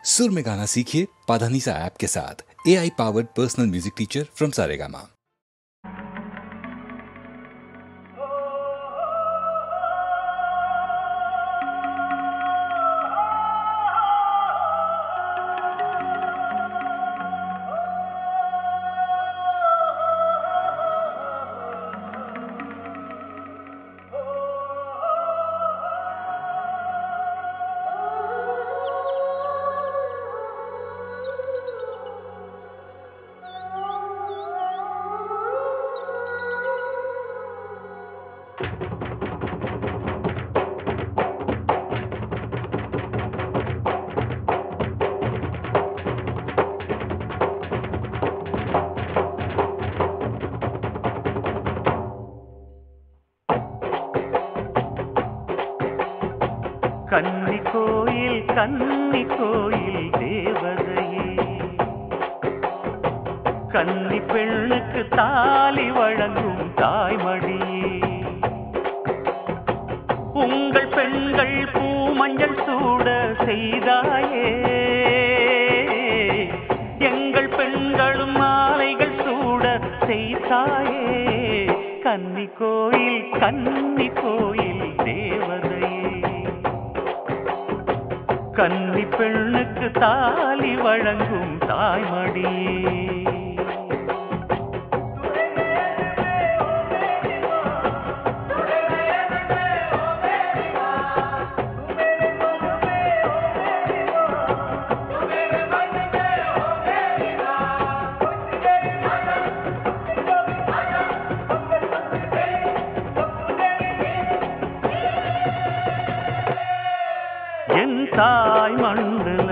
सुर में गाना सीखिए पाधानीसा ऐप के साथ। AI powered personal music teacher from Saregama. கன்னி கோயில் தேவதையே, கன்னி பெண்ணுக்கு தாலி வழங்கும் தாய்மடியே, உங்கள் பெண்கள் பூமஞ்சள் சூட செய்தாயே, எங்கள் பெண்களும் மாலைகள் சூட செய்தாயே. கன்னி கோயில் தேவதையே, கன்னி பெண்ணுக்கு தாலி வழங்கும் தாய்மடியே. என் தாய் மண்ணுல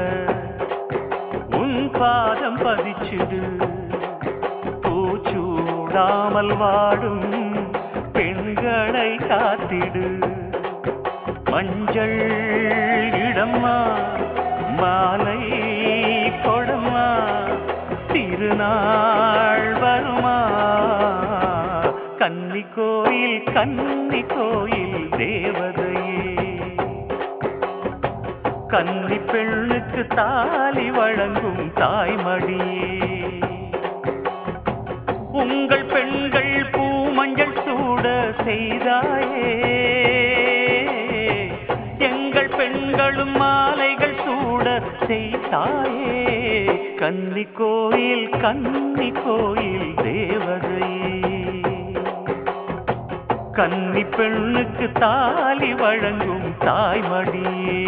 உன் பாதம் பதிச்சுடு, பூச்சூடாமல் வாடும் பெண்களை காத்திடு. மஞ்சள் இடம்மா மாலை கொடம்மா, திருநாள் வருமா. கன்னி கோயில் தேவதையே, கன்னி பெண்ணுக்கு தாலி வழங்கும் தாய்மடியே, உங்கள் பெண்கள் பூமஞ்சள் சூட செய்தாயே, எங்கள் பெண்களும் மாலைகள் சூட செய்தாயே. கன்னி கோயில் தேவதையே, கன்னி பெண்ணுக்கு தாலி வழங்கும் தாய்மடியே.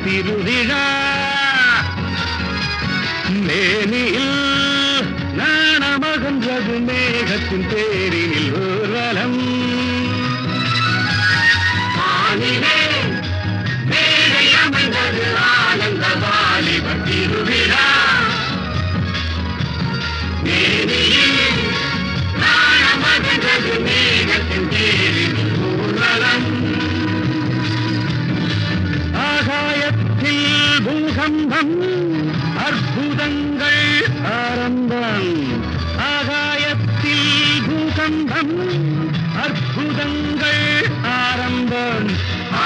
திருவிழா மேனியில் நாணமகன்றது மேகத்தின் பேரினில் ஊர்வலம். மேடை அமைந்தது ஆனந்த வாலிப திருவிழா. மேனியில் நாணமகன்றது மேகத்தின் பேரினில் ஊர்வலம். பூகம்பம் அற்புதங்கள் ஆரம்பம். ஆகாயத்தில் பூகம்பம் அற்புதங்கள் ஆரம்பம்.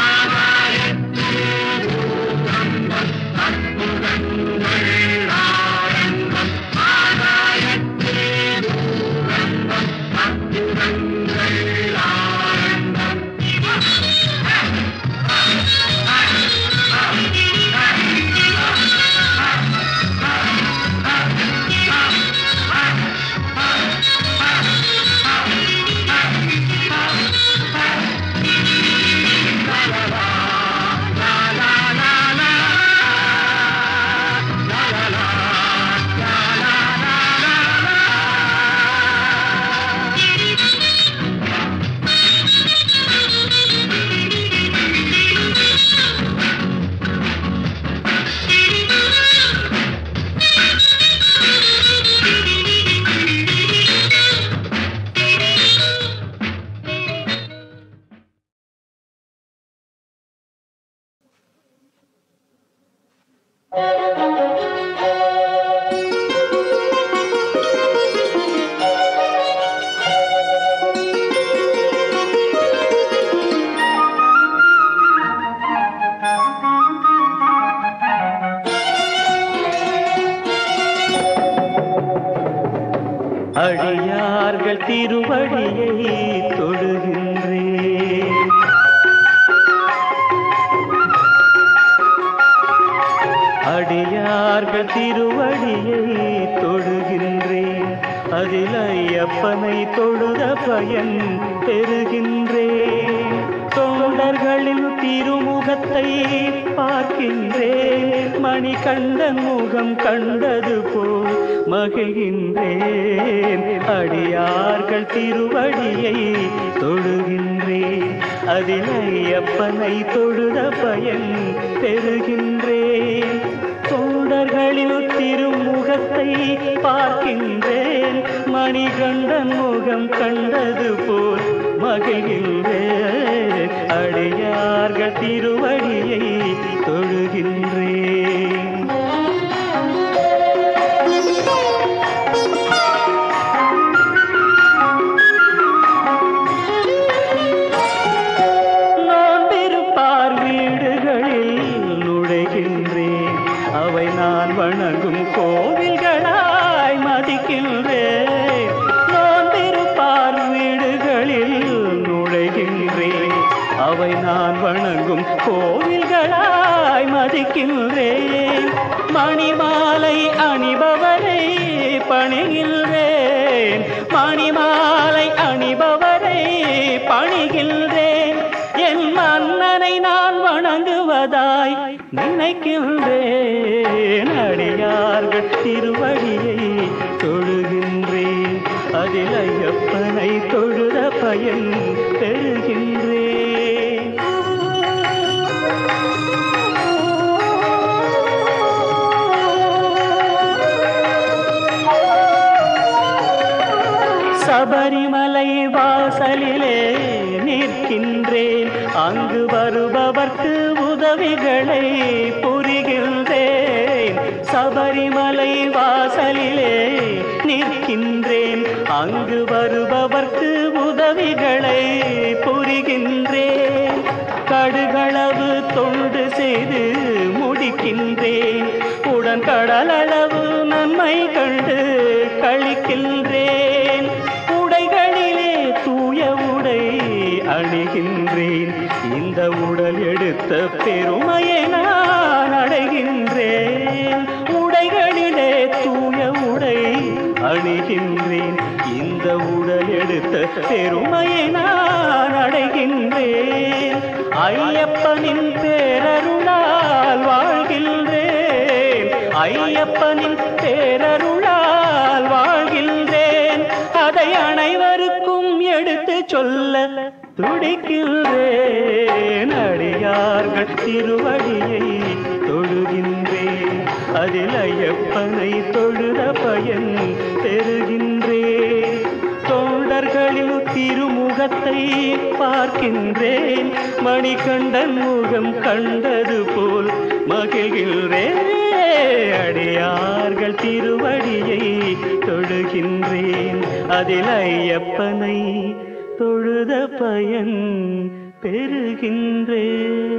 ஆகாயத்தில் பூகம்பம் அற்புதங்கள் ஆரம்பம். ஆகாயத்தில் பூகம்பம் அற்புதங்கள் ஆரம்பம். அடியார்கள் திருவடியை தொழுகின்றேன். அடியார்கள் திருவடியை தொழுகின்றேன். அதில் ஐயப்பனை தொழுத பயன் பெறுகின்றேன். தொண்டர்களின் திருமுகத்தை பார்க்கின்றேன். மணிகண்டன் முகம் கண்டது போல் மகிழ்கின்றேன். அடியார்கள் திருவடியை தொழுகின்றேன். அதில் ஐயப்பனை தொழுத பயன் பெறுகின்றேன். தொண்டர்களில் திருமுகத்தை பார்க்கின்றேன். மணிகண்டன் முகம் கண்டது போல் மகிழ்கின்றேன். அடியார்கள் திருவடியை தொழுகின்றேன். நோன்பிருப்பார் வீடுகளில் நுழைகின்றேன். அவை நான் வணங்கும் கோவில்களாய் மதிக்கின்றேன். நோன்பிருப்பார் வீடுகளில் நுழைகின்றேன். அவை நான் வணங்கும் கோவில்களாய் மதிக்கின்றேன். மணிமாலை அணிபவரை பணிகின்றேன். மணிமாலை அணிபவரை பணிகின்றேன். என் மன்னனை நான் வணங்குவதாய் நினைக்கின்றேன். அடியார்கள் திருவடியை தொழுகின்றேன். அதில் ஐயப்பனை தொழுத பயன் பெறுகின்றேன். சபரிமலை வாசலிலே நிற்கின்றேன். அங்கு வருபவர்க்கு உதவிகளை புரிகின்றேன். சபரிமலை வாசலிலே நிற்கின்றேன். அங்கு வருபவர்க்கு உதவிகளை புரிகின்றேன். கடுகளவு தொண்டு செய்து முடிக்கின்றேன். உடன் கடலளவு நன்மை கண்டு கழிக்கின்றேன். உடைகளிலே தூய உடை அணிகின்றேன். இந்த உடல் எடுத்த பெருமையை நான் அடைகின்றேன். உடைகளிலே தூய உடை அணிகின்றேன். இந்த உடல் எடுத்த பெருமையை நான் அடைகின்றேன். ஐயப்பனின் பேரருளால் வாழ்கின்றேன். ஐயப்பனின் பேரருளால் வாழ்கின்றேன். அதை அனைவருக்கும் எடுத்து சொல்ல துடிக்கின்றேன். அடியார்கள் திருவடியை தொழுகின்றேன். அதில் ஐயப்பனை தொழுத பயன் பெறுகின்றேன். தொண்டர்களில் திருமுகத்தை பார்க்கின்றேன். மணிகண்டன் முகம் கண்டது போல் மகிழ்கின்றேன். அடியார்கள் திருவடியை தொழுகின்றேன். அதில் ஐயப்பனை தொழுத பயன் பெறுகின்றேன்.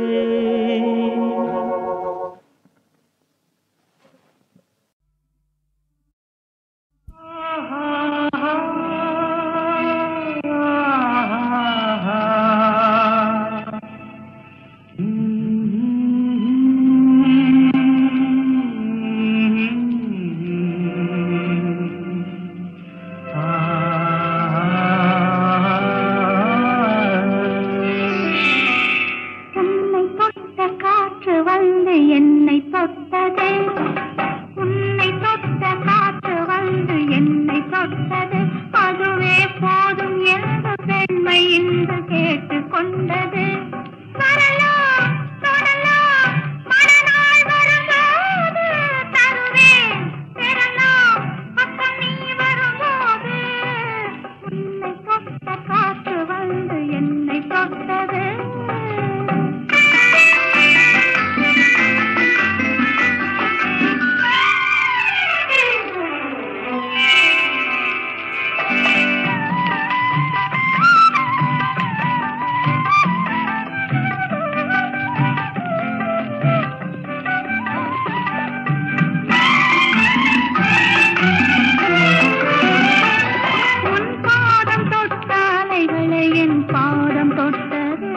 பாதம் தொட்டது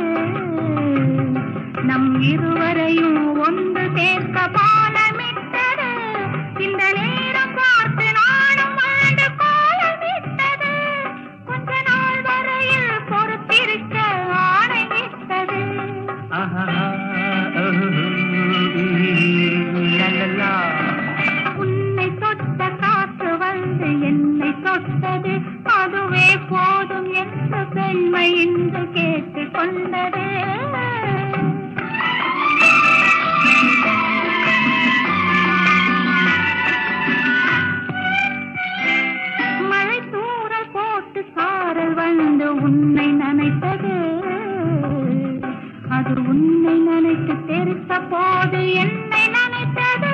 நம் இருவரையும் ஒன்று சேர்க்க பாலமிட்டது. இந்த நேரம் பார்த்து நானும் வாழ்ந்து கோலமிட்டது. கொஞ்ச நாள் வரையில் பொறுத்திருக்க ஆணையிட்டது. உன்னை தொட்ட காற்று வந்து என்னை தொட்டது. அதுவே போதும் என்று பெண்மை இன்று கேட்டுக் கொண்டது. மழை தூறல் போட்டு சாரல் வந்து உன்னை நனைத்தது. அது உன்னை நினைத்து தெரித்த போது என்னை நினைத்தது.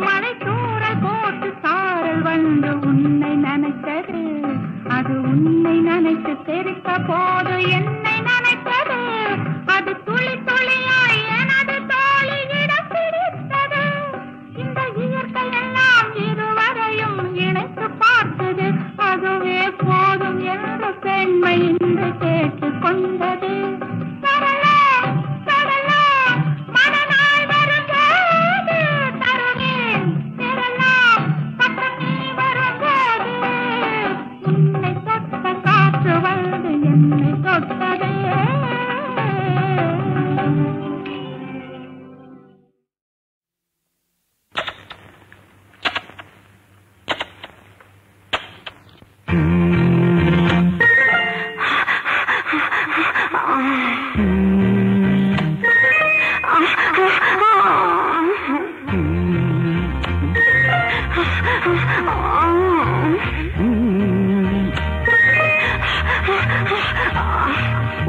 மழை தூறல் போட்டு சாரல் வந்து உன்னை நினைத்தது. அது உன்னை நினைத்து தெரித்த போது என்னை நினைத்தது. அது துளி துளியாய் எனது தோழியிடம் பிடித்தது. இந்த இயற்கை எல்லாம் இருவரையும் இணைத்து பார்த்தது. அதுவே போதும் என்ற பெண்மை இன்று கேட்டுக் கொண்டது. தரலாம் தரலாம் மனநாள் வரும்போது தருவேன் பெறலாம் பக்கம் நீ வரும்போது. உன்னை தொட்ட காற்று வந்து என்னை தொட்டது.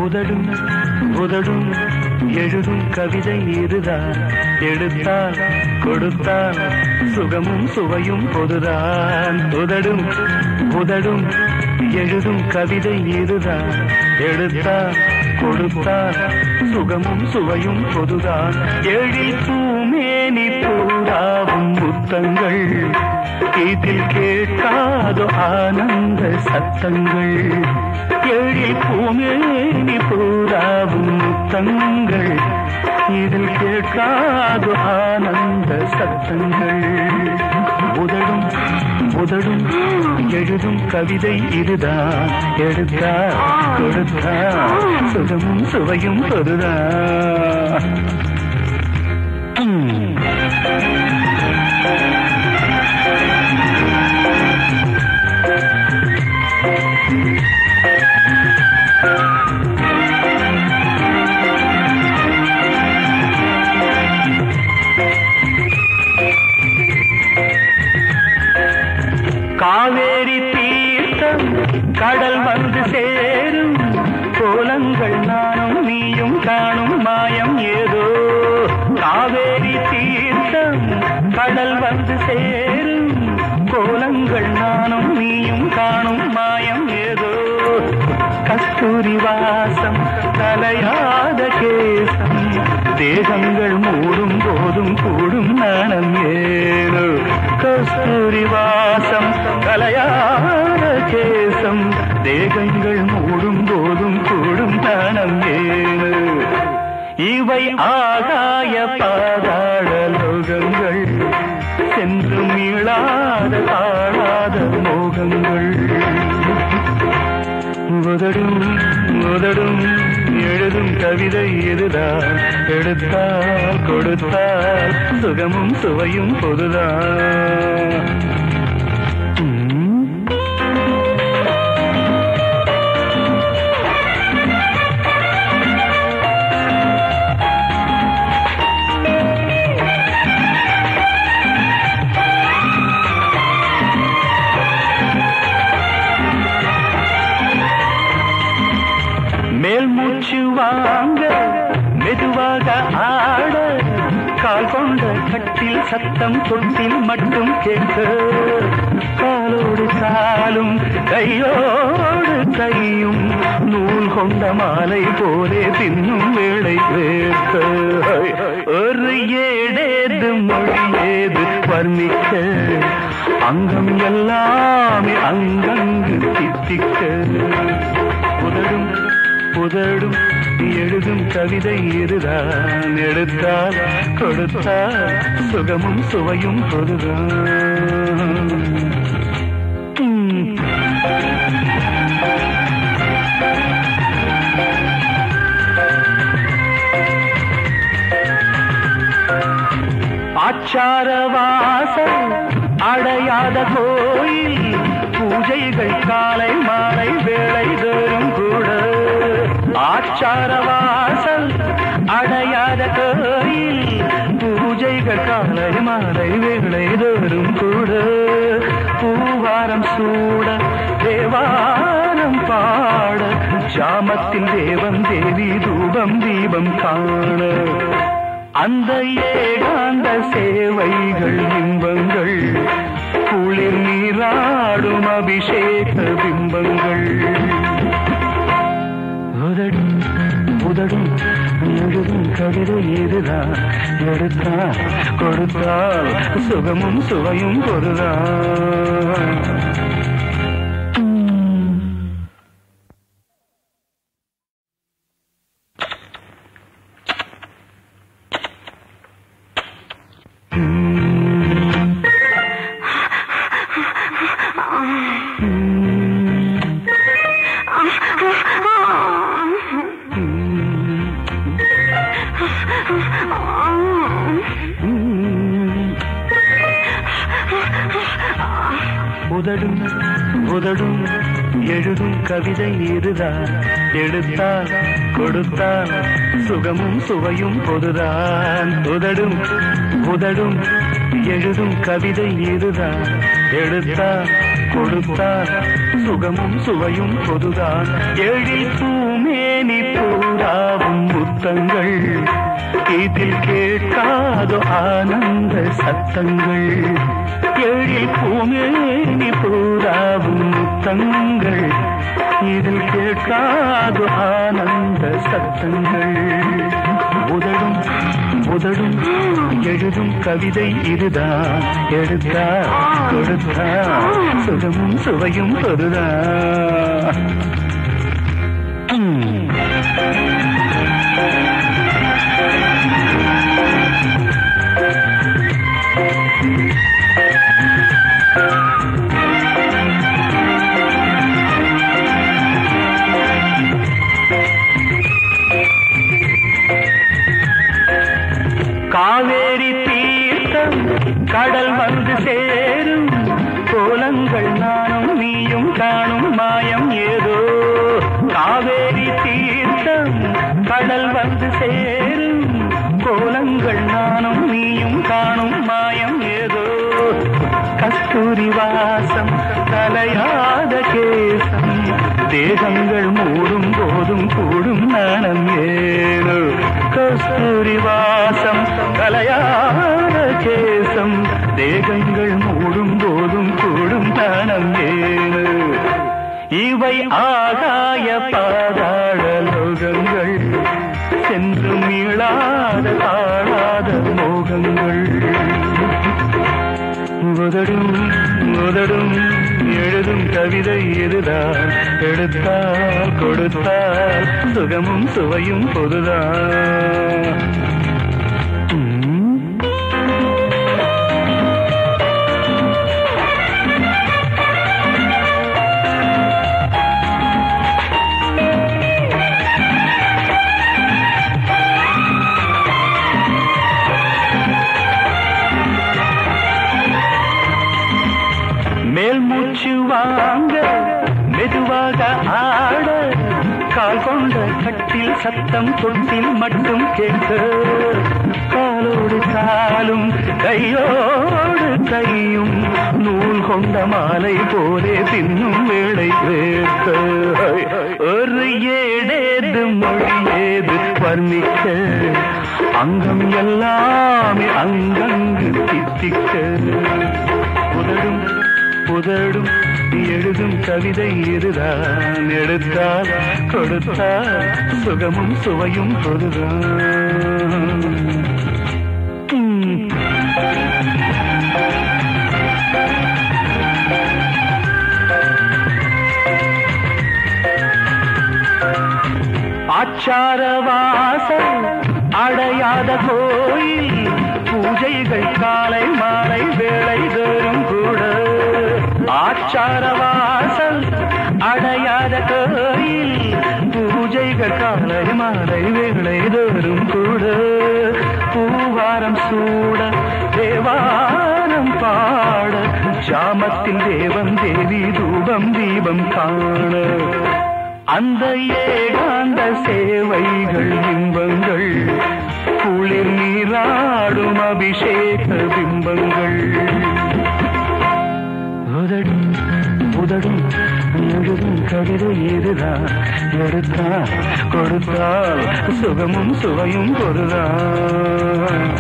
உதடும் உதடும் எழுதும் கவிதை இதுதான். எடுத்தால் கொடுத்தால் சுகமும் சுவையும் பொதுதான். உதடும் உதடும் எழுதும் கவிதை இதுதான். எடுத்தால் கொடுத்தால் சுகமும் சுவையும் பொதுதான். எழில் பூமேனி பூராவும் முத்தங்கள் இதில் கேட்காதோ ஆனந்த சத்தங்கள். எழில் பூமேனி பூராவும் முத்தங்கள் இதில் கேட்காதோ ஆனந்த சத்தங்கள். உதடும் உதடும் எழுதும் கவிதை இதுதான். எடுத்தா கொடுத்தா சுகமும் சுவையும் பொதுதான். காவேரி தீர்த்தம் கடல் வந்து சேரும் கோலங்கள் நானும் நீயும் காணும் மாயம் ஏதோ. காவேரி தீர்த்தம் கடல் வந்து சேரும் கோலங்கள் நானும் நீயும் காணும் மாயம் ஏதோ. கஸ்தூரி வாசம் தலையாத கேசம் தேகங்கள் மூடும் போதும் கூடும் நாணம் ஏனோ. கஸ்தூரி வாசம் தலையாத கேசம் தேகங்கள் மூடும் போதும் கூடும் நாணம் ஏனோ. இவை ஆகாய பாதாள லோகங்கள் சென்று மீளாத தாழாத மோகங்கள். உதடும் உதடும் எழுதும் கவிதை இதுதான். எடுத்தால் கொடுத்தால் சுகமும் சுவையும் பொதுதான். மேல் மூச்சு வாங்க மெதுவாக ஆட கால் கால் கொண்ட கட்டில் சத்தம் தொட்டில் மட்டும் கேட்க காலோடு காலும் கையோடு கையும் நூல் கொண்ட மாலை போலே பின்னும் வேளை வேர்க்க ஒரு ஏடேது மொழி ஏது வர்ணிக்க அங்கம் எல்லாமே அங்கங்கு தித்திக்க புதடும் புதடும் எழுதும் கவிதை இதுதான் எடுத்தால் கொடுத்தால் சுகமும் சுவையும் பொதுதான் ஆச்சார வாசல் அடையாத கோயில் பூஜைகள் காலை மாலை வேளை தோறும் கூட ஆச்சார வாசல் அடையாத கோயில் பூஜைகள் காலை மாலை வேளை தோறும் கூட பூவாரம் சூட தேவாரம் பாட ஜாமத்தில் தேவம் தேவி தூபம் தீபம் காண அந்த ஏகாந்த சேவைகள் இன்பங்கள் குளிர் நீராடும் அபிஷேக பிம்பங்கள் உதடும் உதடும் எழுதும் கவிதை இதுதான் எடுத்தால் கொடுத்தால் சுகமும் சுவையும் பொருதான் உதடும் உதடும் எழுதும் கவிதை இதுதான் எடுத்தால் கொடுத்தால் சுகமும் சுவையும் பொதுதான் உதடும் உதடும் எழுதும் கவிதை இதுதான் எடுத்தால் கொடுத்தால் சுகமும் சுவையும் பொதுதான் எழில் பூமேனி பூராவும் முத்தங்கள் இதில் கேட்காதோ ஆனந்த சத்தங்கள் எழில் பூமேனி பூராவும் முத்தங்கள் இதில் கேட்காதோ ஆனந்த சத்தங்கள் உதடும் உதடும் எழுதும் கவிதை இதுதான் எடுத்தா கொடுத்தா சுகமும் சுவையும் பொருதான் காவேரி தீர்த்தம் கடல் வந்து சேரும் கோலங்கள் நானும் நீயும் காணும் மாயம் ஏதோ காவேரி தீர்த்தம் கடல் வந்து சேரும் கோலங்கள் நானும் நீயும் காணும் மாயம் ஏதோ கஸ்தூரி வாசம் கலையாத கேசம் தேகங்கள் மூடும் போதும் கூடும் நாணம் ஏனோ கஸ்தூரி வாசம் கலையாத கேசம் தேகங்கள் மூடும் போதும் கூடும் நாணம் ஏனோ இவை ஆகாய பாதாள லோகங்கள் சென்று மீளாத தாழாத மோகங்கள் உதடும் உதடும் எழுதும் கவிதை இதுதான் எடுத்தால் கொடுத்தால் சுகமும் சுவையும் பொதுதான் மேல் மூச்சு வாங்க மெதுவாக ஆட கால் கொண்ட கட்டில் சத்தம் தொட்டில் மட்டும் கேட்க காலோடு காலும் கையோடு கையும் நூல் கொண்ட மாலை போலே பின்னும் வேளை வேர்க்க ஒரு ஏடேது மொழி ஏது வர்ணிக்க அங்கம் எல்லாமே அங்கங்கு தித்திக்க புதடும் புதடும் எழுதும் கவிதை இதுதான் எடுத்தால் கொடுத்தால் சுகமும் சுவையும் பொதுதான். ஆச்சாரவாசல் அடையாத கோயில் பூஜைகள் காலை மாலை வேளை தோறும் கூட. ஆச்சாரவாசல் அடையாத கோயில் பூஜைகள் காலை மாலை வேளை தோறும் கூட. பூவாரம் சூட தேவாரம் பாட ஜாமத்தில் தேவன் தேவி தூபம் தீபம் காண. அந்த ஏகாந்த சேவைகள் இன்பங்கள் குளிர் நீராடும் அபிஷேக பிம்பங்கள். உதடும் உதடும் எழுதும் கவிதை இதுதான் எடுத்தால் கொடுத்தால் சுகமும் சுவையும் பொருதான்.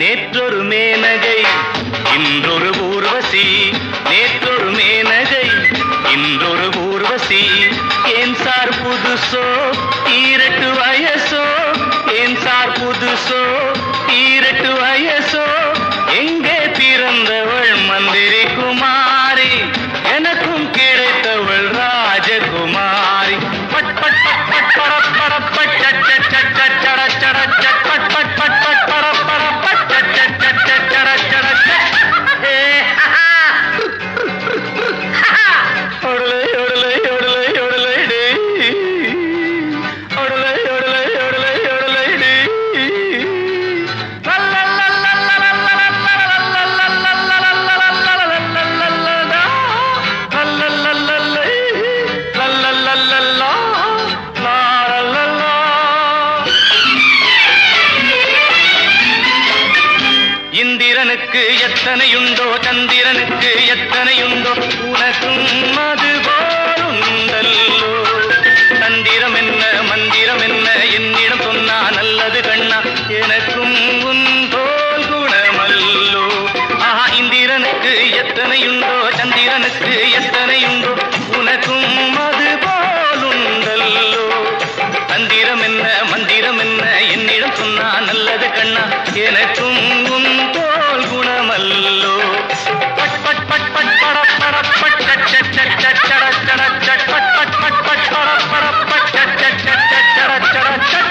நேற்றொரு மேனகை இன்றொரு ஊர்வசி, நேற்றொரு மேனகை இன்றொரு ஊர்வசி. ஏன் சார் புதுசோ ஈரட்டு வயசோ, ஏன் சார் புதுசோ ஈரட்டு வயசோ. எங்கே பிறந்தவள் மந்திரி குமாரி, எனக்கும் கிடைத்தவள் ராஜகுமாரி. பட் பட் பட் பட் பட பட பட் சட் சட் சட் சட் சட சட சட் பட் பட் பட் பட் பட பட பட் சட் சட் சட் சட் சட சட சட். ஏ ஒடலை ஒடலை ஒடலை ஒடலை டே, ஒடலை ஒடலை ஒடலை ஒடலை டே. இந்திரனுக்கு எத்தனையுண்டோ சந்திரனுக்கு எத்தனையுண்டோ, உனக்கும் அது போலுண்டல்லோ. தந்திரம் என்ன மந்திரம் என்ன என்னிடம் சொன்னா நல்லது கண்ணா, எனக்கும் உன் போல் குணமல்லோ. ஆஹா, இந்திரனுக்கு எத்தனையுண்டோ சந்திரனுக்கு எத்தனையுண்டோ, உனக்கும் அது போலுண்டல்லோ. தந்திரம் என்ன மந்திரம் என்ன என்னிடம் சொன்னா நல்லது கண்ணா, எனக்கும் உன் போல் குணமல்லோ. பட் பட் பட் பட் பட பட பட் சட் சட் சட் சட் சட சட சட் பட் பட் பட் பட் பட பட பட் சட் சட் சட் சட் சட சட சட்.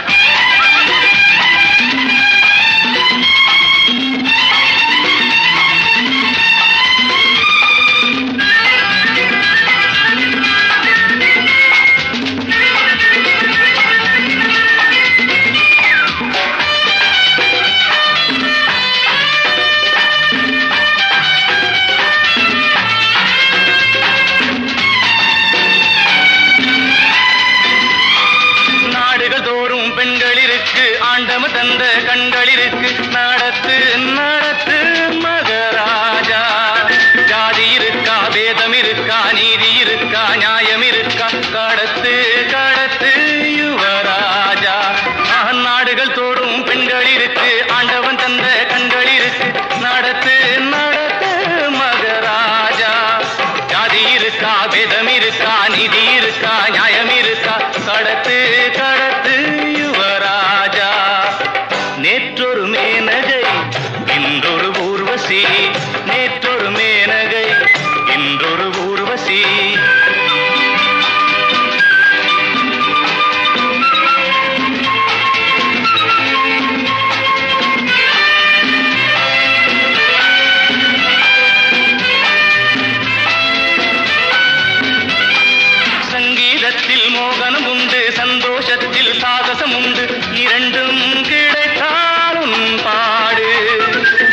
ஆண்டவ தந்த கண்களிருக்கு நடத்து நடத்து மகராஜா. ஜாதி இருக்கா வேதம் இருக்கா நீதி இருக்கா நியாயம் இருக்கா, கடத்து கடத்து யுவராஜா. நாடுகள் தோறும் பெண்களிருக்கு ஆண்டவன் தந்த கண்களிருக்கு நடத்து நடத்து மகராஜா. ஜாதி இருக்கா வேதம் இருக்கா நீதி இருக்கா நியாயம் இருக்கா, கடத்து கடத்து யுவராஜா. நேற்றொரு மேனகை இன்றொரு ஊர்வசி, நேற்றொரு மேனகை இன்றொரு ஊர்வசி. சந்தனம் உண்டு சந்தோஷத்தில் சாகசம் உண்டு இரண்டும் கிடைத்தாலும் பாடு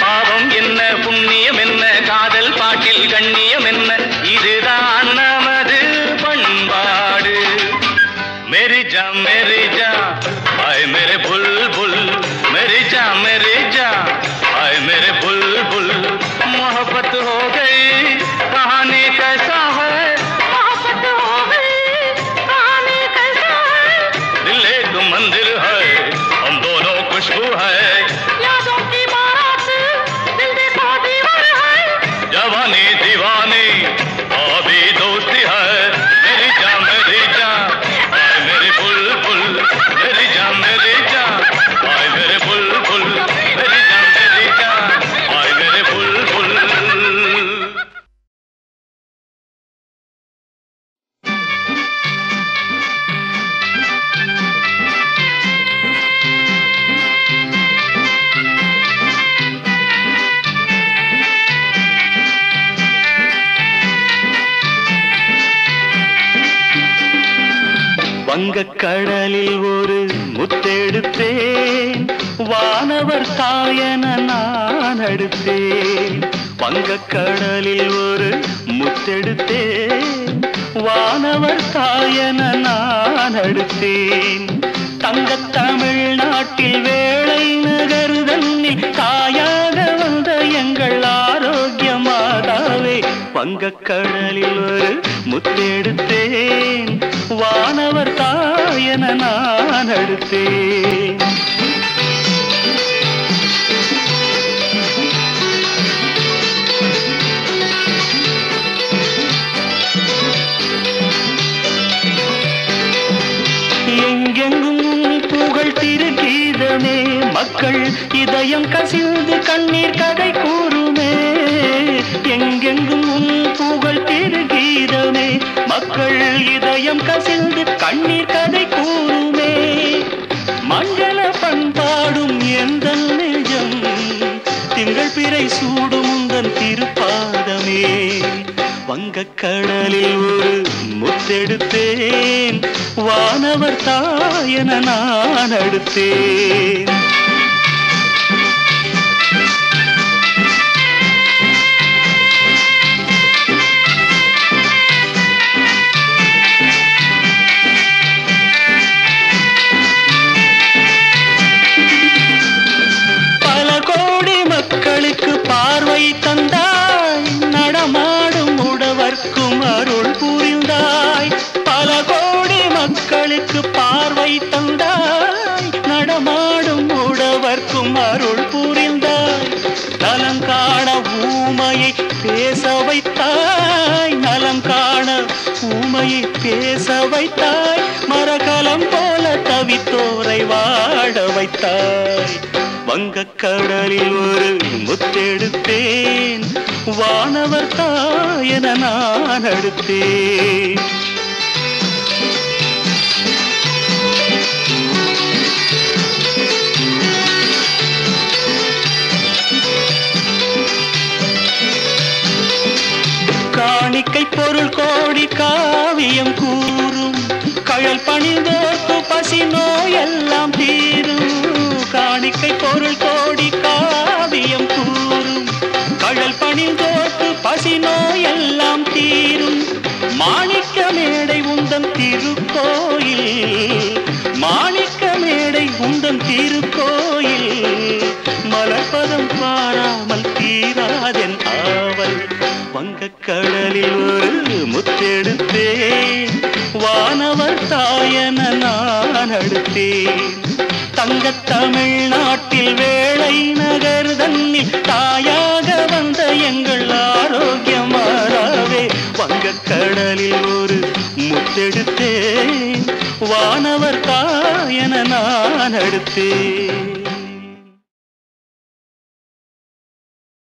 பாவம் என்ன புண்ணியம் என்ன காதல் பாட்டில் கண்ணியம் என்ன இதுதான் நமது பண்பாடு मेरी जा आए मेरे बुलबुल मेरी जा आए मेरे बुलबुल मोहब्बत हो गई कहानी कैसा है मोहब्बत हो गई कहानी कैसा है दिल एक मंदिर है हम दोनों खुशबू है यादों की बारात दिल देखो दीवार है जवानी दीवानी अभी दोस्ती है मेरी जा आए मेरे बुलबुल मेरी जा आए मेरे बुलबुल मेरी जा आए मेरे बुलबुल வங்கக்கடலில் ஒரு முத்தெடுத்தேன் வானவர் தாயன நான் அடுத்தேன் வங்கக்கடலில் ஒரு முத்தெடுத்தேன் வானவர் தாயன நான் அடுத்தேன் தங்கத் தமிழ்நாட்டில் வேளை நகருதன்னில் தாயாக வந்த எங்கள் ஆரோக்கிய மாதாவே வங்கக்கடலில் ஒரு முத்தெடுத்தேன் வானவர் தாயன நான் அடுத்தேன் எங்கெங்கும் புகழ் திருகீதமே மக்கள் இதயம் கசிந்து கண்ணீர் கதை கூறுமே எங்கெங்கும் புகழ் திருகீதமே மக்கள் இதயம் கசிந்து கண்ணீர் கதை கூறுமே மங்கள பண்பாடும் எந்த நெஞ்சம் திங்கள் பிறை சூடும் உந்தன் திருப்பாதமே வங்கக்கடலில் ஒரு முத்தெடுத்தேன் வானவர் தாயன நான் அடுத்தேன் பல கோடி மக்களுக்கு பார்வை தந்தாய் நடமாடும் உடவர்க்கும் அருள் புரிந்தாய் பல கோடி மக்களுக்கு பார்வை தந்தாய் நடமாடும் உடவர்க்கும் அருள் புரிந்தாய் நலம் காண ஊமையை பேச வைத்தாய் நலம் காண ஊமையை பேச வைத்தாய் மரகலம் போல தவித்தோரை வாழ வைத்தாய் வங்கக்கடலில் ஒரு முத்தெடுத்தேன் வானவர் தாயன நான் அடுத்தேன் காணிக்கை பொருள் கோடி காவியம் கூறும் கழல் பணிந்தோர்க்கு பசி நோயெல்லாம் தீரும் காணிக்கை பொருள் கோடி காவியம் கூறும் கழல் பணிந்தோர்க்கு பசி நோயெல்லாம் தீரும் மாணிக்க மேடை உந்தன் திருக்கோயில் மாணிக்க மேடை உந்தன் திருக்கோயில் மலர்பதம் பாராமல் தீராதென் ஆவல் வங்கக்கடலில் ஒரு முத்தெடுத்தேன் வானவர் தாயன நான் அடுத்தேன் தங்கத் தமிழ்நாட்டில் வேளை நகர் தன்னில் தாயாக வந்த எங்கள் ஆரோக்கிய மாதாவே வங்கக்கடலில் ஒரு முத்தெடுத்தேன் வானவர் தாயன நான் அடுத்தேன்